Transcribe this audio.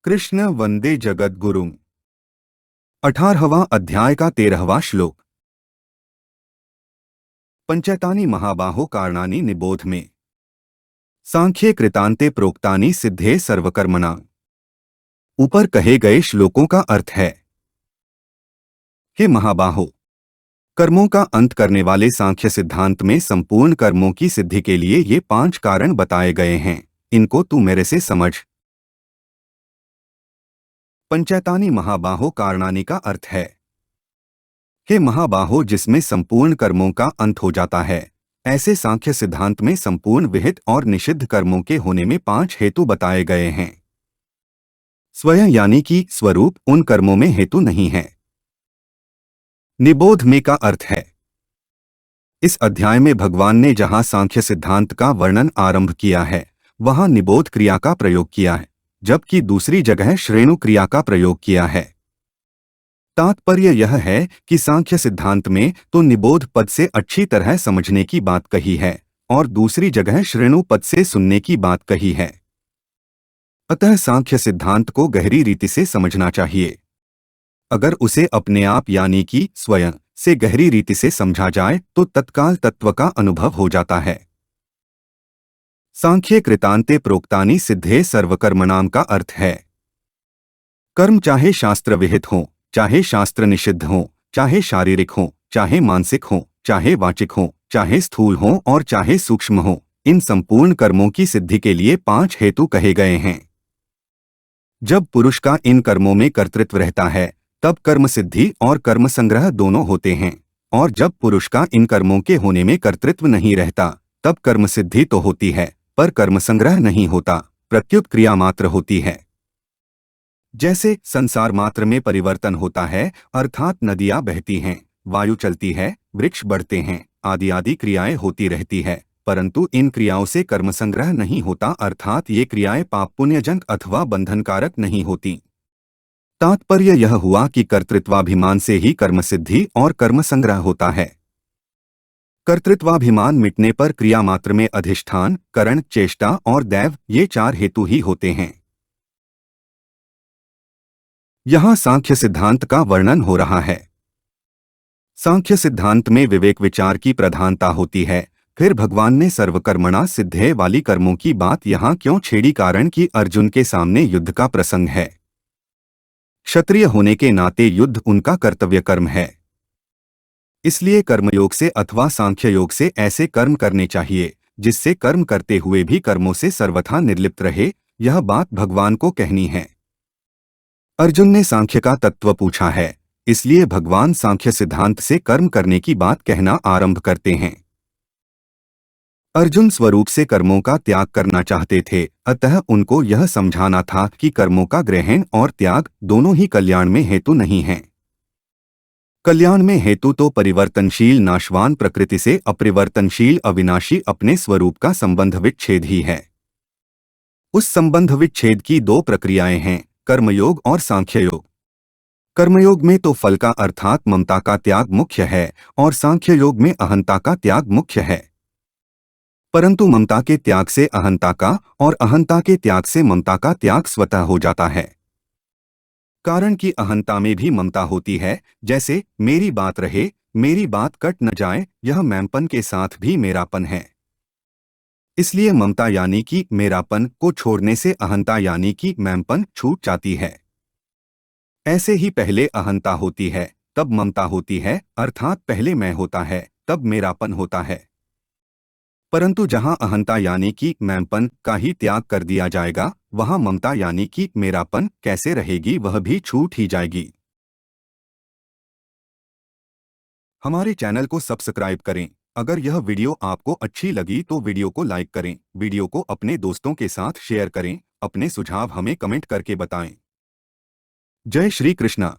कृष्ण वंदे जगद्गुरुम्। 18वां अध्याय का 13वां श्लोक। पंचैतानि महाबाहो कारणानि निबोध में। सांख्ये कृतांते प्रोक्तानि सिद्धे सर्वकर्मणा। ऊपर कहे गए श्लोकों का अर्थ है, हे महाबाहो, कर्मों का अंत करने वाले सांख्य सिद्धांत में संपूर्ण कर्मों की सिद्धि के लिए ये 5 कारण बताए गए हैं। इनको तू मेरे से समझ। पंचैतानि महाबाहो कारणानि का अर्थ है, हे महाबाहो, जिसमें संपूर्ण कर्मों का अंत हो जाता है। ऐसे सांख्य सिद्धांत में संपूर्ण विहित और निषिद्ध कर्मों के होने में 5 हेतु बताए गए हैं। स्वयं यानी कि स्वरूप उन कर्मों में हेतु नहीं है। निबोध में का अर्थ है, इस अध्याय में भगवान ने जहां सांख्य सिद्धांत का वर्णन आरंभ किया है, वहां निबोध क्रिया का प्रयोग किया है, जबकि दूसरी जगह श्रेणु क्रिया का प्रयोग किया है। तात्पर्य यह है कि सांख्य सिद्धांत में तो निबोध पद से अच्छी तरह समझने की बात कही है और दूसरी जगह श्रेणु पद से सुनने की बात कही है। अतः सांख्य सिद्धांत को गहरी रीति से समझना चाहिए। अगर उसे अपने आप यानी कि स्वयं से गहरी रीति से समझा जाए तो तत्काल तत्व का अनुभव हो जाता है। सांख्ये कृतांते प्रोक्तानि सिद्धे सर्वकर्मणाम का अर्थ है, कर्म चाहे शास्त्र विहित हो, चाहे शास्त्र निषिद्ध हो, चाहे शारीरिक हो, चाहे मानसिक हो, चाहे वाचिक हो, चाहे स्थूल हो और चाहे सूक्ष्म हो, इन संपूर्ण कर्मों की सिद्धि के लिए 5 हेतु कहे गए हैं। जब पुरुष का इन कर्मों में कर्तृत्व रहता है, तब कर्म सिद्धि और कर्म संग्रह दोनों होते हैं, और जब पुरुष का इन कर्मों के होने में कर्तृत्व नहीं रहता, तब कर्म सिद्धि तो होती है पर कर्म संग्रह नहीं होता, प्रत्युत क्रिया मात्र होती है। जैसे संसार मात्र में परिवर्तन होता है, अर्थात नदियां बहती हैं, वायु चलती है, वृक्ष बढ़ते हैं, आदि आदि क्रियाएं होती रहती है, परंतु इन क्रियाओं से कर्म संग्रह नहीं होता, अर्थात ये क्रियाएं पाप पुण्यजनक अथवा बंधनकारक नहीं होती। तात्पर्य यह हुआ कि कर्तृत्वाभिमान से ही कर्म सिद्धि और कर्म संग्रह होता है। कर्तृत्वाभिमान मिटने पर क्रिया मात्र में अधिष्ठान, करण, चेष्टा और दैव, ये 4 हेतु ही होते हैं। यहाँ सांख्य सिद्धांत का वर्णन हो रहा है। सांख्य सिद्धांत में विवेक विचार की प्रधानता होती है। फिर भगवान ने सर्वकर्मणा सिद्धे वाली कर्मों की बात यहाँ क्यों छेड़ी? कारण कि अर्जुन के सामने युद्ध का प्रसंग है। क्षत्रिय होने के नाते युद्ध उनका कर्तव्य कर्म है। इसलिए कर्मयोग से अथवा सांख्य योग से ऐसे कर्म करने चाहिए जिससे कर्म करते हुए भी कर्मों से सर्वथा निर्लिप्त रहे। यह बात भगवान को कहनी है। अर्जुन ने सांख्य का तत्व पूछा है, इसलिए भगवान सांख्य सिद्धांत से कर्म करने की बात कहना आरंभ करते हैं। अर्जुन स्वरूप से कर्मों का त्याग करना चाहते थे, अतः उनको यह समझाना था कि कर्मों का ग्रहण और त्याग दोनों ही कल्याण में हेतु नहीं हैं। कल्याण में हेतु तो परिवर्तनशील नाशवान प्रकृति से अपरिवर्तनशील अविनाशी अपने स्वरूप का संबंध विच्छेद ही है। उस संबंध विच्छेद की 2 प्रक्रियाएं हैं, कर्मयोग और सांख्य योग। कर्मयोग में तो फल का अर्थात ममता का त्याग मुख्य है और सांख्य योग में अहंता का त्याग मुख्य है। परंतु ममता के त्याग से अहंता का और अहंता के त्याग से ममता का त्याग स्वतः हो जाता है। कारण कि अहंता में भी ममता होती है, जैसे मेरी बात रहे, मेरी बात कट न जाए, यह मैंपन के साथ भी मेरापन है। इसलिए ममता यानी कि मेरापन को छोड़ने से अहंता यानी कि मैंपन छूट जाती है। ऐसे ही पहले अहंता होती है तब ममता होती है, अर्थात पहले मैं होता है तब मेरापन होता है। परंतु जहां अहंता यानी कि मैंपन का ही त्याग कर दिया जाएगा, वहां ममता यानी कि मेरापन कैसे रहेगी, वह भी छूट ही जाएगी। हमारे चैनल को सब्सक्राइब करें। अगर यह वीडियो आपको अच्छी लगी तो वीडियो को लाइक करें, वीडियो को अपने दोस्तों के साथ शेयर करें, अपने सुझाव हमें कमेंट करके बताएं। जय श्री कृष्णा।